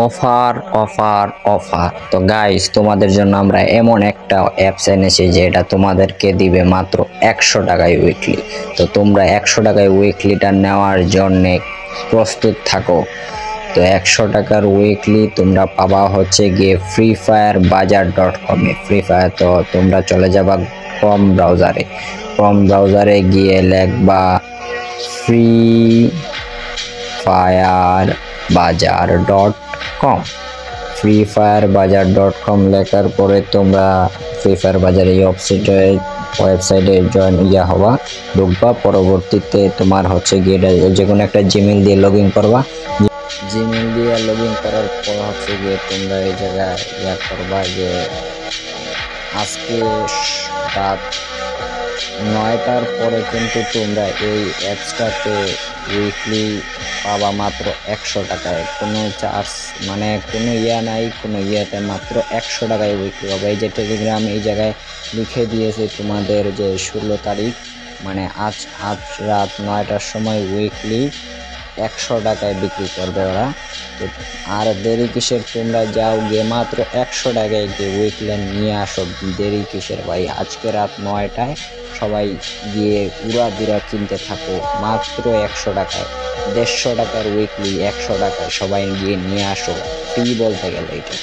Offer offer offer. তো guys, তোমাদের জন্য আমরা এমন একটা অ্যাপস এনেছি যেটা তোমাদেরকে দিবে মাত্র 100 টাকায় উইকলি। তো তোমরা 100 টাকায় উইকলিটা নেওয়ার জন্য প্রস্তুত থাকো। তো 100 টাকার উইকলি তোমরা পাবা হচ্ছে গিয়ে ফ্রি ফায়ার বাজার.com-এ। ফ্রি ফায়ার, তো তোমরা চলে যাবা ক্রম ব্রাউজারে গিয়ে লিখবা ফ্রি ফায়ার বাজার.com। ফ্রি ফায়ার বাজার.com লেখার পরে তোমরা ফ্রি ফায়ার বাজার এই ওয়েবসাইটে ঢুকবা। পরবর্তীতে তোমার হচ্ছে গিয়ে যে কোনো একটা জিমেল দিয়ে লগ ইন করবা। জিমেল দিয়ে লগ ইন করার পর হচ্ছে গিয়ে তোমরা এই জায়গায় করবা যে আজকে রাত 9টার পরে কিন্তু তোমরা এই অ্যাপসটাতে উইকলি পাবা মাত্র 100 টাকায়। কোনো চার্জ মানে কোনো নাই, কোনো ইয়েতে মাত্র 100 টাকায় উইকলি পাবা। এই যে টেলিগ্রাম এই জায়গায় লিখে দিয়েছে তোমাদের যে 16 তারিখ, মানে আজ রাত 9টার সময় উইকলি 100 টাকায় বিক্রি করবে ওরা। তো আর দেরি কিসের, তোমরা যাও গিয়ে মাত্র 100 টাকায় গিয়ে উইকলি নিয়ে আসো। দেরি কিসের ভাই, আজকে রাত 9টায় সবাই গিয়ে উড়াদুরা কিনতে থাকো মাত্র 100 টাকায়। 150 টাকার উইকলি 100 টাকায় সবাই গিয়ে নিয়ে আসো, ফ্রি বলতে গেলে এটা।